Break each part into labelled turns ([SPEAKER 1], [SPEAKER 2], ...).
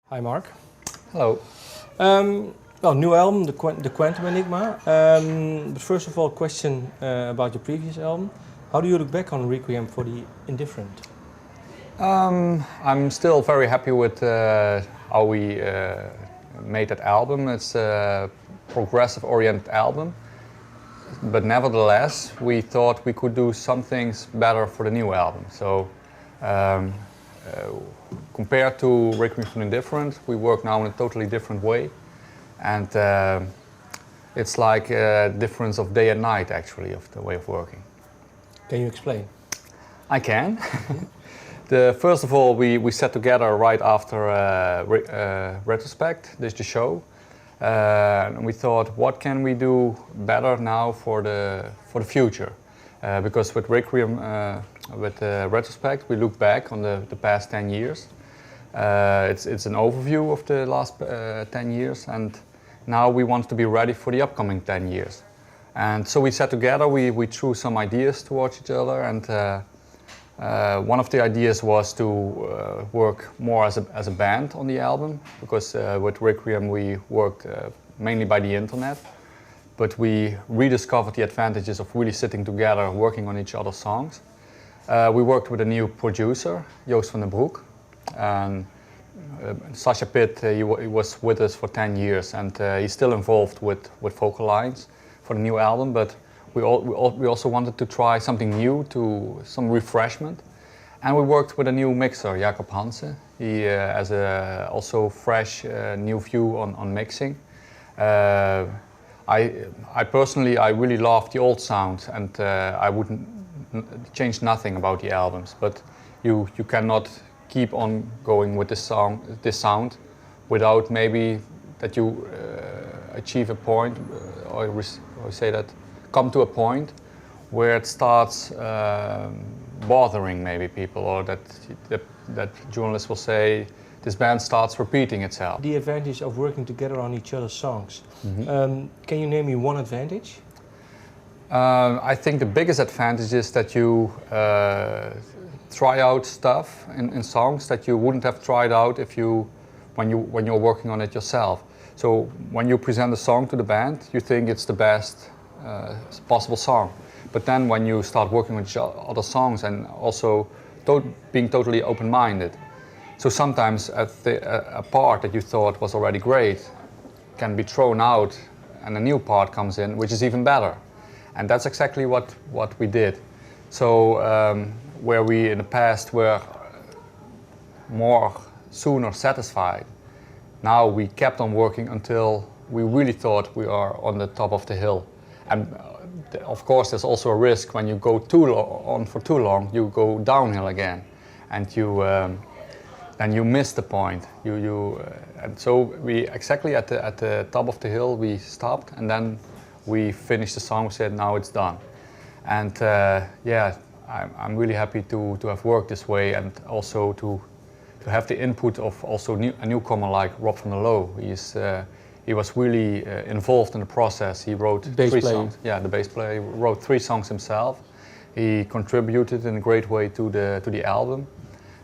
[SPEAKER 1] Hi Mark.
[SPEAKER 2] Hello.
[SPEAKER 1] Well, new album, the Quantum Enigma. But first of all, question about your previous album. How do you look back on Requiem for the Indifferent?
[SPEAKER 2] I'm still very happy with how we made that album. It's a progressive-oriented album, but nevertheless, we thought we could do some things better for the new album. So, compared to Requiem for the Indifferent, we work now in a totally different way, and it's like a difference of day and night, actually, of the way of working.
[SPEAKER 1] Can you explain?
[SPEAKER 2] I can. First of all, we sat together right after Retrospect, this is the show, and we thought, what can we do better now for the future? Because with Requiem, with Retrospect, we look back on the past 10 years. It's an overview of the last 10 years, and now we want to be ready for the upcoming 10 years. And so we sat together, we threw some ideas towards each other, and one of the ideas was to work more as a band on the album, because with Requiem we worked mainly by the internet, but we rediscovered the advantages of really sitting together, working on each other's songs. We worked with a new producer, Joost van den Broek, and Sasha Pitt, he was with us for 10 years, and he's still involved with vocal lines for the new album, but we also wanted to try something new, some refreshment, and we worked with a new mixer, Jacob Hansen. He has a also fresh new view on mixing. I personally really love the old sound, and I wouldn't change nothing about the albums, but you cannot keep on going with this sound without maybe that you achieve a point, or say that, come to a point where it starts bothering maybe people, or that journalists will say this band starts repeating itself.
[SPEAKER 1] The advantage of working together on each other's songs. Mm-hmm. Can you name me one advantage?
[SPEAKER 2] I think the biggest advantage is that you try out stuff in songs that you wouldn't have tried out when you're working on it yourself. So when you present a song to the band, you think it's the best possible song. But then when you start working with other songs and also being totally open-minded, so sometimes a part that you thought was already great can be thrown out and a new part comes in, which is even better. And that's exactly what we did. So where we in the past were sooner satisfied, now we kept on working until we really thought we are on the top of the hill. And of course there's also a risk when you go for too long, you go downhill again, and you miss the point. And so we exactly at the top of the hill we stopped, and then we finished the song. We said now it's done, and yeah, I'm really happy to have worked this way, and also to have the input of also a newcomer like Rob van der Loo. He was really involved in the process. He wrote three songs. Yeah, the bass player. He wrote 3 songs himself. He contributed in a great way to the album,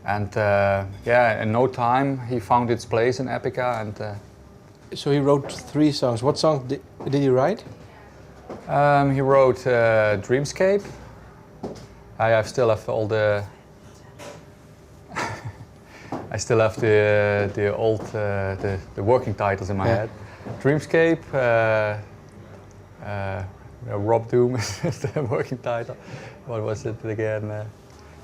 [SPEAKER 2] and yeah, in no time he found its place in Epica. And
[SPEAKER 1] so he wrote 3 songs. What song did he write?
[SPEAKER 2] He wrote Dreamscape. I still have all the. I still have the old the working titles in my head. Dreamscape, Rob Doom is the working title. What was it again?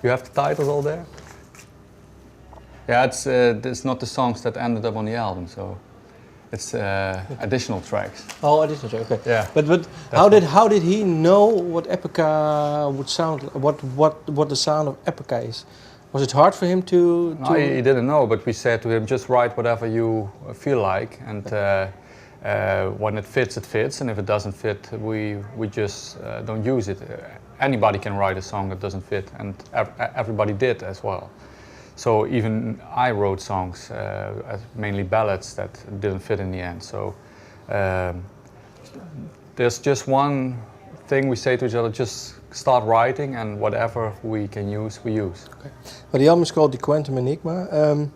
[SPEAKER 2] You have the titles all there? Yeah, it's not the songs that ended up on the album, so it's additional tracks.
[SPEAKER 1] Oh, additional tracks. Okay.
[SPEAKER 2] Yeah.
[SPEAKER 1] But how did he know what Epica would sound? What the sound of Epica is? Was it hard for him to?
[SPEAKER 2] No, he didn't know, but we said to him, just write whatever you feel like, and when it fits, it fits, and if it doesn't fit, we just don't use it. Anybody can write a song that doesn't fit, and everybody did as well. So even I wrote songs, mainly ballads, that didn't fit in the end. So there's just one thing we say to each other, just start writing, and whatever we can use, we use.
[SPEAKER 1] Okay. Well, the album is called the Quantum Enigma.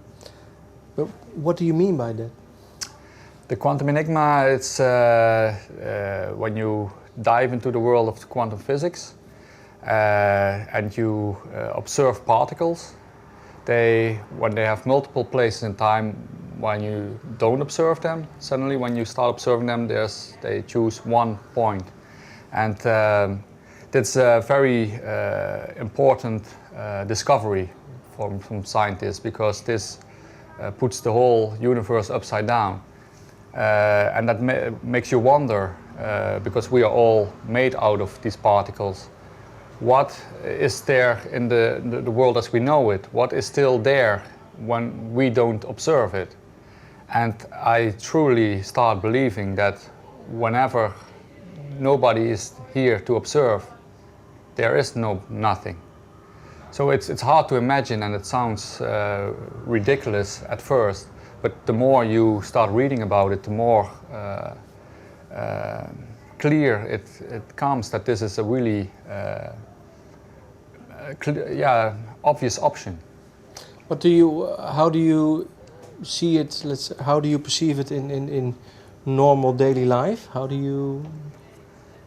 [SPEAKER 1] But what do you mean by that?
[SPEAKER 2] The Quantum Enigma, it's when you dive into the world of quantum physics and you observe particles. When they have multiple places in time, when you don't observe them, suddenly when you start observing them, they choose one point. And that's a very important discovery from scientists, because this puts the whole universe upside down. And that makes you wonder, because we are all made out of these particles, what is there in the world as we know it? What is still there when we don't observe it? And I truly start believing that whenever nobody is here to observe, there is nothing. So it's hard to imagine, and it sounds ridiculous at first, but the more you start reading about it, the more clear it comes that this is a really obvious option.
[SPEAKER 1] How do you see it? How do you perceive it in normal daily life? How do you?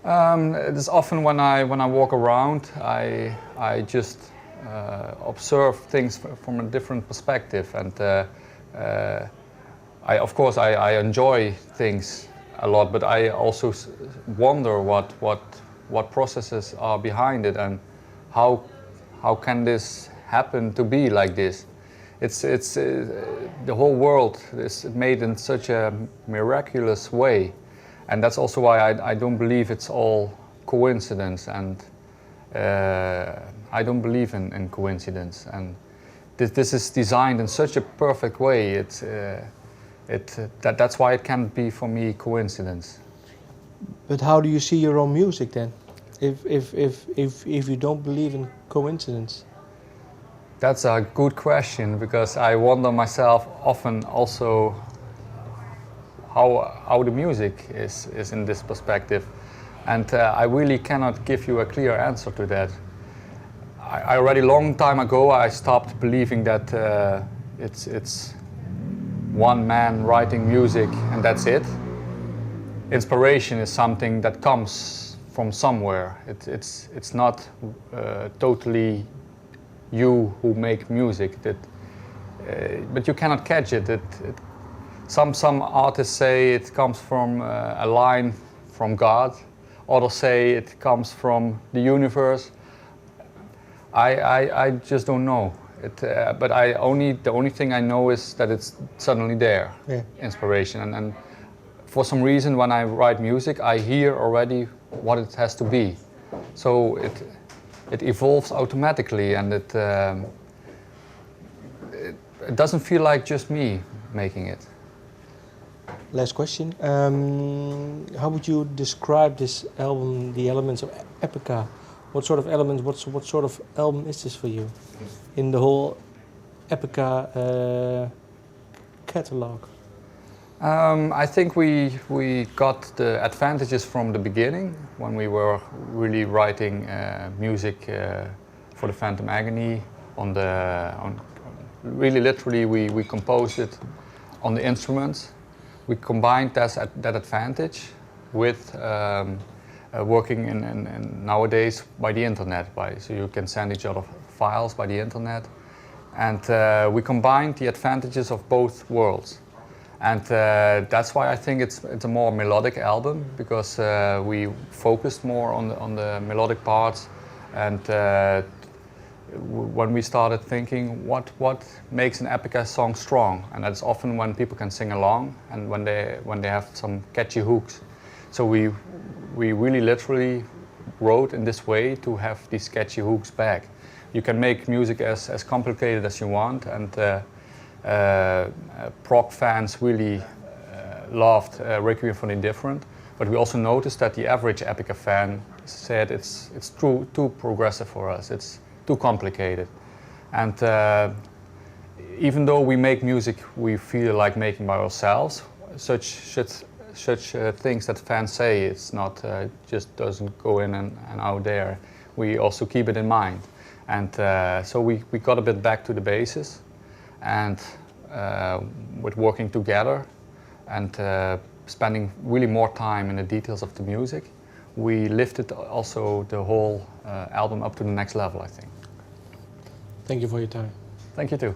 [SPEAKER 2] It is often when I walk around, I just observe things from a different perspective, and of course I enjoy things a lot, but I also wonder what processes are behind it, and how can this happen to be like this? It's the whole world is made in such a miraculous way, and that's also why I don't believe it's all coincidence, and I don't believe in coincidence, and this is designed in such a perfect way. That's why it can't be for me coincidence.
[SPEAKER 1] But how do you see your own music then, if you don't believe in coincidence?
[SPEAKER 2] That's a good question, because I wonder myself often also how the music is in this perspective, and I really cannot give you a clear answer to that. I already long time ago I stopped believing that it's one man writing music and that's it. Inspiration is something that comes from somewhere. It's not totally you who make music. But you cannot catch it. Some artists say it comes from a line from God. Others say it comes from the universe. I just don't know. But the only thing I know is that it's suddenly there, inspiration. And for some reason, when I write music, I hear already what it has to be. So it evolves automatically, and it doesn't feel like just me making it.
[SPEAKER 1] Last question. How would you describe this album, the elements of Epica? What sort of elements, what sort of album is this for you in the whole Epica catalog?
[SPEAKER 2] I think we got the advantages from the beginning when we were really writing music for the Phantom Agony. Really literally we composed it on the instruments. We combined that advantage with working in nowadays by the internet, so you can send each other files by the internet, and we combined the advantages of both worlds, and that's why I think it's a more melodic album, because we focused more on the melodic parts, and when we started thinking what makes an Epica song strong, and that's often when people can sing along and when they have some catchy hooks. So we really literally wrote in this way to have these catchy hooks back. You can make music as complicated as you want, and prog fans really loved Requiem for the Indifferent, but we also noticed that the average Epica fan said it's too progressive for us, it's too complicated. And even though we make music we feel like making by ourselves, such things that fans say, it's not just doesn't go in and out there. We also keep it in mind, and so we got a bit back to the basis, and with working together and spending really more time in the details of the music, we lifted also the whole album up to the next level, I think.
[SPEAKER 1] Thank you for your time.
[SPEAKER 2] Thank you too.